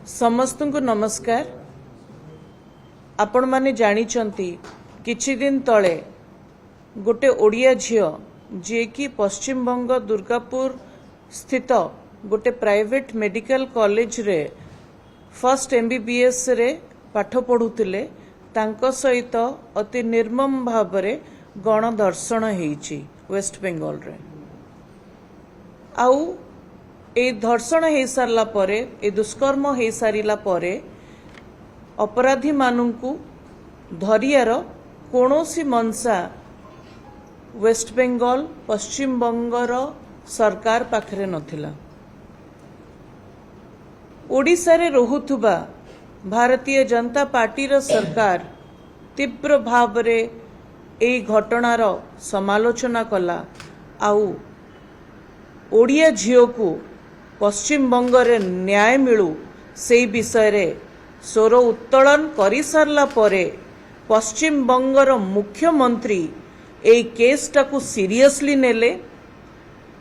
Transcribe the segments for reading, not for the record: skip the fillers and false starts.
समस्त को नमस्कार। आपण माने जानिचंती किछि दिन तले गोटे ओडिया झियो जे कि पश्चिम बंग दुर्गापुर स्थित गोटे प्राइवेट मेडिकल कॉलेज रे फर्स्ट एमबीबीएस रे पाठ पढ़ुतिले तांको सहित अति निर्मम भावरे गणदर्शन हेइची वेस्ट बेंगल रे। आउ ए धर्षण हो सारा पर ए दुष्कर्म हो सारा पर अपराधी मानू धरियार कौनसी मनसा वेस्ट बेंगल पश्चिम बंगर सरकार पाखरे नथिला। ओडिशा रे रहुथुबा भारतीय जनता पार्टी रो सरकार तीव्र भाव रे ए घटनार समालोचना कला। आउ ओडिया झियो को पश्चिम बंगरे न्याय मिलू से विषय रे स्वर उत्तोलन करि सारला परे पश्चिम बंगर मुख्यमंत्री ए केसटा को सीरियसली नेले।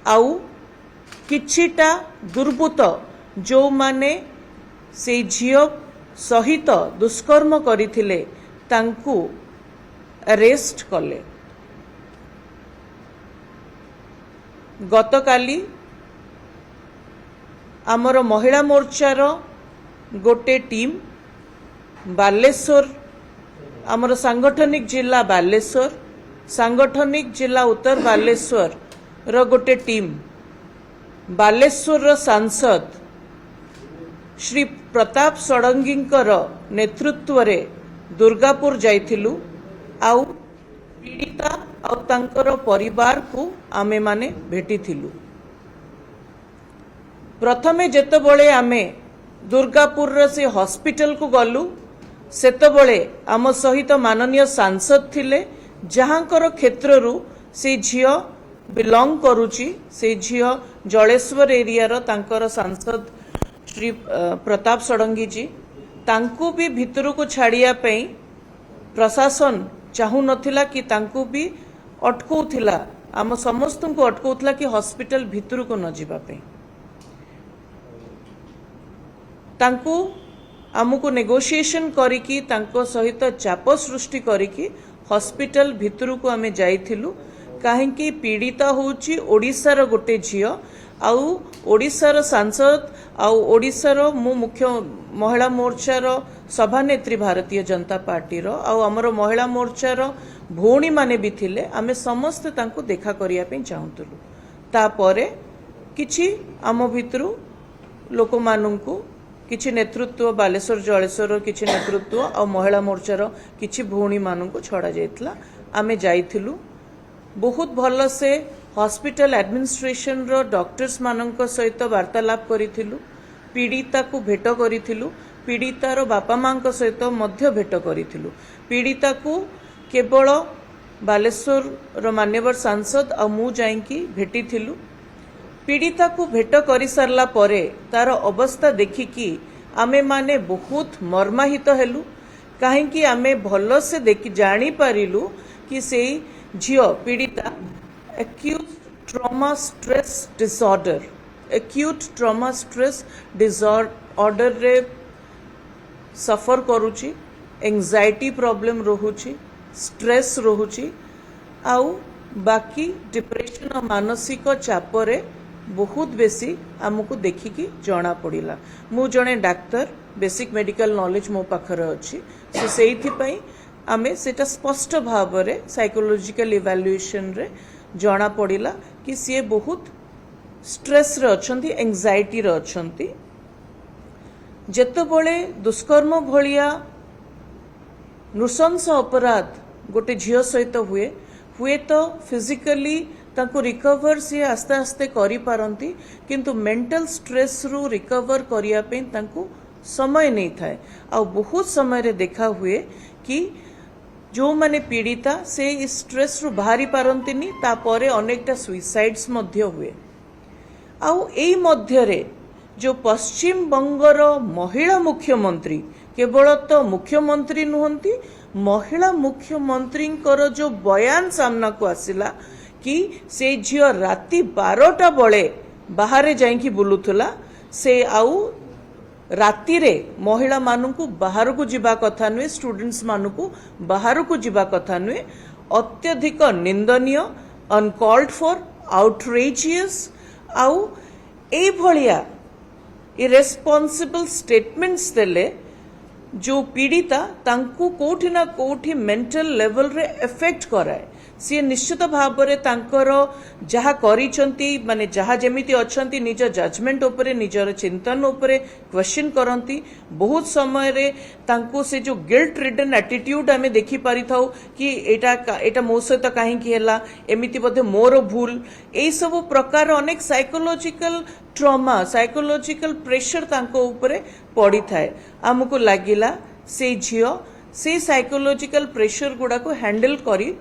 आउ किछिटा दुर्बृत्त जो माने से झियो सहित दुष्कर्म करिथिले तांकू अरेस्ट कले। गतकाली आमर महिला मोर्चार गोटे टीम बालेश्वर आमर सांगठनिक जिला बालेश्वर सांगठनिक जिला उत्तर बालेश्वर रो गोटे टीम बालेश्वर रो सांसद श्री प्रताप षडंगींकर नेतृत्व रे दुर्गापुर जाइथिलु। आउ पीड़िता आउ तांकर परिवार को आमे माने भेटिथिलु। प्रथमे जेतबळे आमे दुर्गापुर रो से हॉस्पिटल को गलु सेतबळे आम सहित माननीय सांसद थिले जहांकर क्षेत्ररु से झियो बिलोंग करूची। से झियो जलेश्वर एरिया रो तांकर सांसद श्री प्रताप षडंगी जी तांकू भी भितर को छाड़िया पई प्रशासन चाहू नथिला कि तांकू भी अटकौथिला आम समस्त को अटकौथिला कि हॉस्पिटल भितर को न जिबा पई। तांकू आमको नेगोशिएशन करिकी तांको सहित चाप सृष्टि करिकी हॉस्पिटल भितर को आमे जाइथिलु। काहेकि पीड़िता होची ओडिशार गोटे झियो आउ ओडिशार सांसद आउ ओडिशार मु मुख्य महिला मोर्चार सभानेत्री भारतीय जनता पार्टी रो आउ हमर महिला मोर्चार भौणी माने भी थिले। आमे समस्त तांको देखा करिया पे चाहुतलु। तापरे किछि आम भितरु लोक माननकु किछि नेतृत्व बालेश्वर जलेश्वर किछि नेतृत्व आ महिला मोर्चार किछि भौणी माननकु छड़ा जाइतला। आमे जाइथिलु बहुत भल से हॉस्पिटल एडमिनिस्ट्रेशन रो डॉक्टर्स माननक सहित वार्तालाप करिथिलु। पीड़िता को भेट करिथिलु। पीड़ितार बापा मांक सहित मध्य भेट करिथिलु। पीड़िता को केवल बालेश्वर रो मान्यवर सांसद आ मु जाइकी भेटिथिलु। पीड़िता को भेट करि सारला परे तार अवस्था देखिकी आमे माने बहुत मर्माहित हेलु। काहेकि आमे भल से देखि जानी पारिलु कि से झियो पीड़िता एक्यूट ट्रॉमा स्ट्रेस डिसऑर्डर रे सफर करूची। एंजाइटी प्रॉब्लम रहुची, स्ट्रेस रहुची आउ बाकी डिप्रेशन और मानसिक चापरे बहुत बेसी आमको देखिकी जना पड़िला। मु जने डाक्तर बेसिक मेडिकल नॉलेज मो पाखरे अछि सो सेइथि पई आमे सेटा स्पष्ट भाव रे साइकोलॉजिकल इवैल्यूएशन रे जना पड़िला कि सी बहुत स्ट्रेस रे अछंती, एंजाइटी रे अछंती। जेतबळे दुष्कर्म भलिया नृशंस अपराध गोटे झियो सहित हुए तो फिजिकली ताको रिकवर सी आस्ते आस्ते करि पारंती किंतु मेंटल स्ट्रेस रु रिकवर करिया पे ताको समय नहीं थाए। आ बहुत समय रे देखा हुए कि जो माने पीड़िता से इस स्ट्रेस रु बाहरी पारंतीनी तापरे अनेकटा सुइसाइड्स मध्य हुए। आउ एई मध्य रे जो पश्चिम बंगर महिला मुख्यमंत्री केवल तो मुख्यमंत्री नुहंती महिला मुख्यमंत्री जो बयान सामना को आसिला कि से झियो राति 12टा बळे बाहर जाइकी बुलुथला से आउ राति रे महिला मानू बाहर को जीवा कथा नुहे स्टूडेंट्स मानू बाहर को जीवा कथा नुहे अत्यधिक निंदनीय अनकॉल्ड फॉर आउटरेजियस आउ ए भलिया इरेस्पॉन्सिबल स्टेटमेंट्स देले जो पीड़िता तांकू कोठी ना कोठी मेंटल लेवल रे इफेक्ट कराए सी निश्चित भाव में तांकर जहा करिसंती माने जहा जेमिति अछंती निज जजमेंट उपरे निजर चिंतन उपरे क्वेश्चन करंती बहुत समय रे तांको से जो गिल्ट रिडन एटीट्यूड आमे देखि पारि थाउ कि एटा मो सहित काहे कि हैला एमिति बधे मोर भूल एई सब प्रकार अनेक साइकोलॉजिकल ट्रॉमा साइकोलॉजिकल प्रेशर तांको उपरे पड़ी थाए आमको लागिला से झियो से साइकोलॉजिकल प्रेशर गुडा को हैंडल करी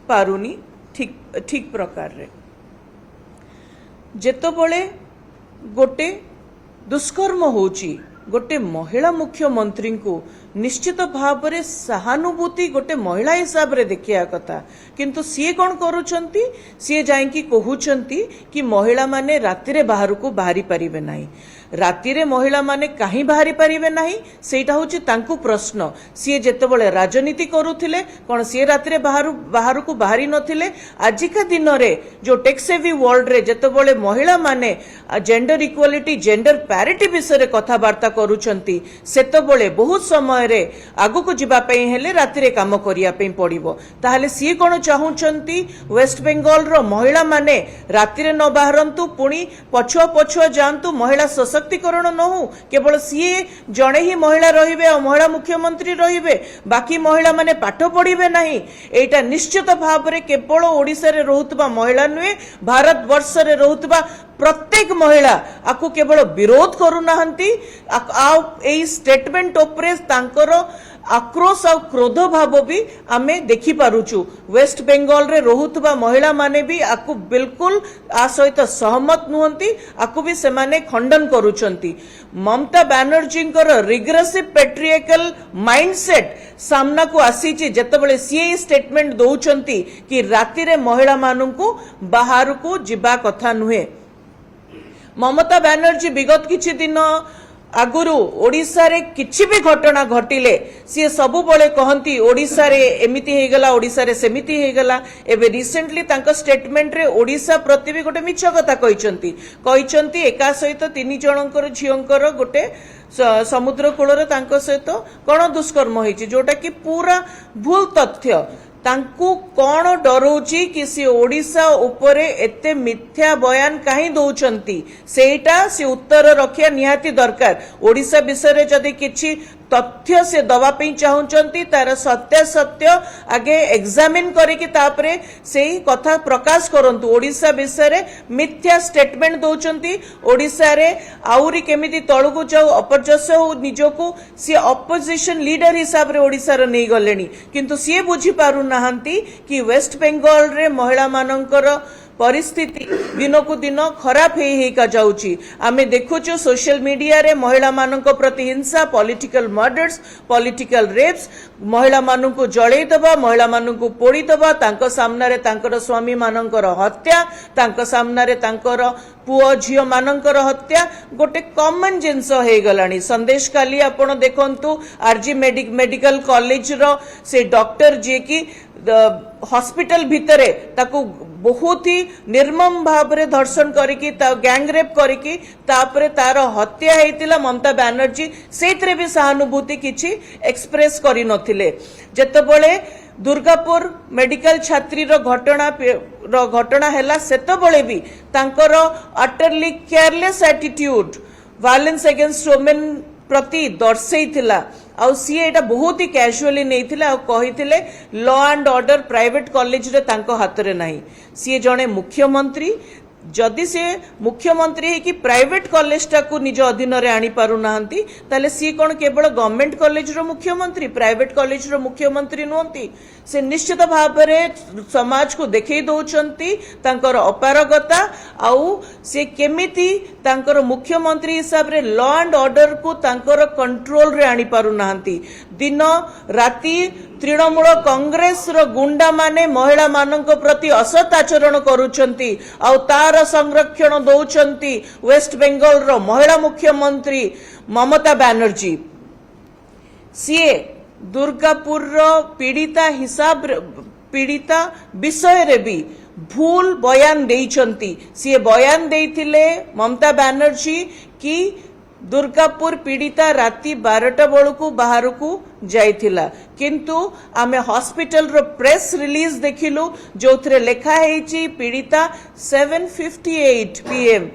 पारुनी ठीक ठीक प्रकार रे जेतबळे गोटे दुष्कर्म होची गोटे महिला मुख्यमंत्री को निश्चित भाव में सहानुभूति गोटे महिला हिसाब रे देखिया कथा किंतु सी कौन करूछंती सी जाइकी कहउछंती कि महिला माने राति रे बाहर को बाहरी परिबे नाही राति रे महिला माने कहीं बाहरी परिबे नाही सेटा होची तांकु प्रश्न सी जेतेबळे राजनीति करूथिले कोन सी राति रे बाहर को बाहरी नथिले आजिका दिन रे जो टेक्सेवी वर्ल्ड रे जेतेबळे महिला माने जेंडर इक्वालिटी जेंडर पैरिटी विषय रे कथा वार्ता करूछंती सेतेबळे बहुत समय रे आगु को जिबा पई हेले राति रे काम करिया पई पड़िबो ताहाले सी कोन चाहुचंती वेस्ट बेंगल रो महिला माने राति रे न बाहरंतु पुणी पछुआ पछुआ जानतु महिला सशक्तिकरण न हो केवल सी जणे ही महिला रहिबे और महिला मुख्यमंत्री रहिबे बाकी महिला माने पाठ पढ़िबे नाही एटा निश्चित भाव रे केवल ओडिसा रे रहुतबा महिला नुहे भारत वर्ष रे रहुतबा प्रत्येक महिला आपको केवल विरोध करूनाहंती एई स्टेटमेंट उपरे तांकर आक्रोश और क्रोध भाव भी आमे देखि पारुचु वेस्ट बेंगल रे रहुतबा महिला माने भी आकु बिल्कुल आ सहित सहमत नुहंती आकु भी सेमाने खंडन करूचंती Mamata Banerjee regressive patriarchal mindset सामना को आसीची जेतेबेले सीए स्टेटमेंट दउचंती कि राति रे महिला मानू बाहर को जिबा कथा नुहे ममता बनर्जी विगत किछि दिन आगुरु ओडिसा रे किछि भी घटना घटिले सी सबु बळे कहंती ओडिसा रे एमिति हे गला ओडिसा रे सेमिति हे गला एबे रिसेंटली तांका स्टेटमेंट रे ओडिसा प्रति भी गोटे मिछ कथा कहिसंती एका सहित 3 जनकर झियंकर गोटे समुद्र कूल रे तांका सहित कोन दुष्कर्म होईची जोटा कि पूरा भूल तथ्य तांकू कौन डरोची कि सी ओडिसा उपरे एते मिथ्या बयान कहीं दौचंती सेटा से उत्तर रखिया निहाती दरकार ओडिसा विषय रे जदि किछि तथ्य से दवा पे चाहूचंती तार सत्य आगे एग्जामिन करिकि तापरे सेही कथा प्रकाश करंतु ओडिसा विषय रे मिथ्या स्टेटमेंट दौचंती ओडिसा रे आउरी केमिति तळुकु जाऊ अपजस्य हो निजको सी ऑपोजिशन लीडर हिसाब रे ओडिसा रे नै गलेनी किंतु सी बुझी पारु नाहंती कि वेस्ट बेंगल रे महिला मानकर परिस्थिति दिन को दिन खराब हेका जाउची आमे देखुचु सोशल मीडिया रे महिला मानक प्रति हिंसा पॉलिटिकल मर्डर्स पॉलिटिकल रेप्स महिला मानक जळै दबा महिला मानक पोड़ी दबा तांको सामना रे तांकर स्वामी मानकर हत्या तांको सामना रे तांकर पुओ झियो मानकर हत्या गोटे कॉमन जिंस हे गलानी संदेश काली आपण देखंतु आरजी मेडिकल कॉलेज रो से डॉक्टर जे की हॉस्पिटल भितरे ताकू बहुत ही निर्मम भाव रे धर्षण करिकी ता गैंग रेप करिकी तापरे तार हत्या हेतिला ममता बनर्जी सेतरे भी सहानुभूति किछि एक्सप्रेस करि नथिले जेतेबेले दुर्गापुर मेडिकल छात्री रो घटना हैला सेतेबेले भी तांकर utterly careless attitude violence against women प्रति दर्शैथिला आउ सी एटा बहुत ही कैजुअली नहीं आ कही law and order private college रे तांको हाथ रे नहीं सी जड़े मुख्यमंत्री जदि से मुख्यमंत्री है कि प्राइवेट कॉलेज टाकू निज अधीन रे आनी पारु नाहंती ताले सी कोन केवल गवर्नमेंट कॉलेज रो मुख्यमंत्री प्राइवेट कॉलेज रो मुख्यमंत्री नहंती से निश्चित भाव में समाज को देखै दउचंती तांकर अपारगता आउ से केमिति तांकर मुख्यमंत्री हिसाब रे लॉ एंड ऑर्डर को तांकर कंट्रोल रे आनी पारु नाहंती दिन राति तृणमूल कांग्रेस रो गुंडा माने महिला मानक प्रति असत आचरण करूछंती आउ तार संरक्षण दौचंती वेस्ट बेंगल रो महिला मुख्यमंत्री ममता बनर्जी। सीए दुर्गापुर रो पीड़िता विषय रे भी भूल बयान देइछंती। सीए बयान देइथिले ममता बनर्जी कि दुर्गापुर पीड़िता राति 12टा बेलू बाहर को जाइथिला, किंतु आमे हॉस्पिटल रो प्रेस रिलीज देखिलु जो थरे लेखा हेची पीड़िता 7:58 PM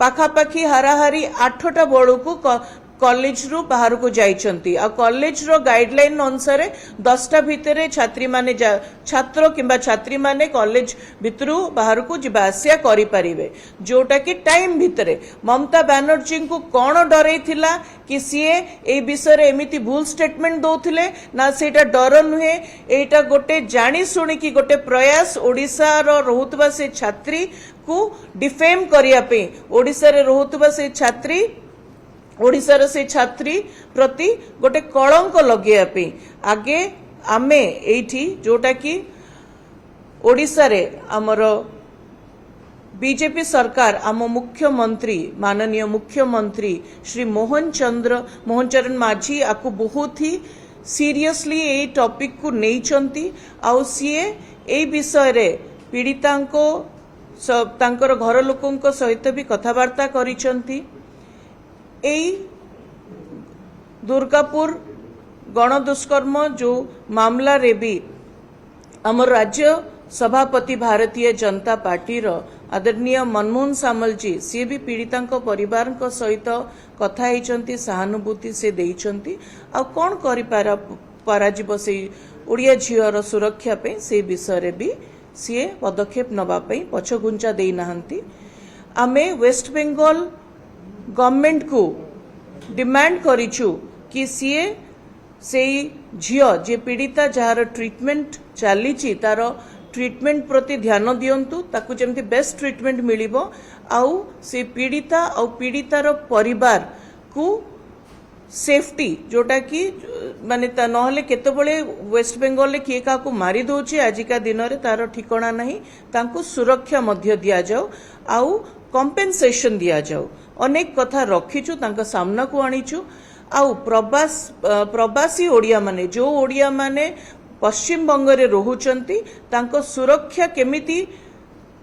पाखापाखी हाराहारी 8टा बेलू को कॉलेज रु बाहर को जाइछंती। आ कॉलेज रो गाइडलाइन अनुसार 10टा भितरे छात्री माने छात्र किंबा छात्री माने कॉलेज भितरु बाहर को जिबा आसिया करि परिबे, जोटा कि टाइम भितरे ममता बनर्जी को कोन डरै थिला कि सीए ए विषय रे एमिति भूल स्टेटमेंट दौथिले ना, सेटा डर नुहे, एटा गोटे जानी सुनी कि गोटे प्रयास ओडिसा रो रहुतबा से छात्री को डिफेम करिया पे, ओडिसा रे रहुतबा से छात्री ओडिशार से छात्री प्रति गोटे कलंक लगे पे आगे आमे एठी जोटा कि ओडिशा रे हमर बीजेपी सरकार आम मुख्यमंत्री माननीय मुख्यमंत्री श्री मोहन चरण माझी आपको बहुत ही सीरियसली ए टॉपिक को नैचंती। आउ सीए ए विषय रे पीड़िता को तांकर घर लोकों सहित भी कथबार्ता करिसंती। दुर्गापुर गणदुष्कर्म जो मामला रे भी आम राज्य सभापति भारतीय जनता पार्टी रो आदरणीय मनमोहन सामल जी सी भी पीड़िता परिवार सहित कथा होती, सहानुभूति से देइचंती। आ कौन कर ओडिया झीवर सुरक्षा पे से विषय रे भी सी पदक्षेप नवा पछघुंचा दे नाहंती। आमे वेस्ट बेंगल गवर्नमेंट को डिमांड करिछु कि सीए से झियो जे पीड़िता जार ट्रीटमेंट चली तार ट्रीटमेंट प्रति ध्यान दियंतु, ताकू जेमती बेस्ट ट्रीटमेंट मिलिबो, आउ से पीड़िता आउ पीड़ितार परिवार को सेफ्टी जोटा कि माने नहले केतबळे वेस्ट बेंगल किए का मारी दौचे आजिका दिन रे तार ठिकाना नहीं, तांको सुरक्षा मध्य दिया जाओ आउ कंपेनसेशन दिया जाओ। अनेक कथा रखीचु तांका सामना को आनीचु। आउ प्रवासी ओडिया माने जो ओडिया माने पश्चिम बंग रे रहुचंती तांको सुरक्षा केमिति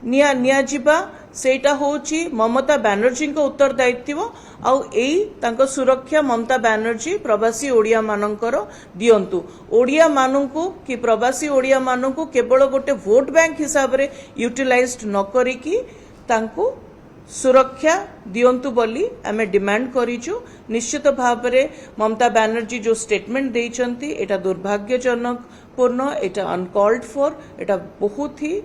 निया जिबा सेटा होची ममता बनर्जी को उत्तरदायित्व। आउ एई तांको सुरक्षा ममता बनर्जी प्रवासी ओडिया मानकर दियंतु। ओडिया मानंकु कि प्रवासी ओडिया मानंकु केवल गोटे वोट बैंक हिसाब रे यूटिलाइज्ड न करिकि तांको सुरक्षा दियंतु बोली आमे डिमांड करिछु। निश्चित भाव में ममता बनर्जी जो स्टेटमेंट देइचंती एटा दुर्भाग्यजनक पूर्ण, एटा अनकॉल्ड फॉर, एटा बहुत ही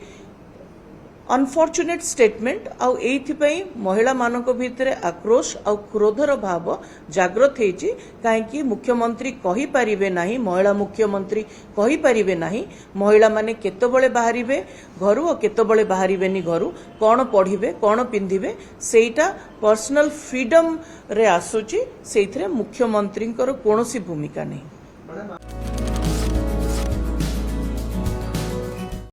अनफॉर्चुनेट स्टेटमेंट। आउ एइथिपई महिला मानक भितर आक्रोश आउ क्रोधर भाव जागृत हेछि, काहेकि मुख्यमंत्री कहि परिबे नाही, महिला मुख्यमंत्री कहि परिबे नाही महिला माने केतबळे बाहरिबे घरु और केतबळे बाहरिबेनी घरु, कोन पढिबे कोन पिंधिबे सेटा पर्सनल फ्रीडम रे आसुची, सेइथरे मुख्यमंत्रींकर कोनोसी भूमिका नहीं।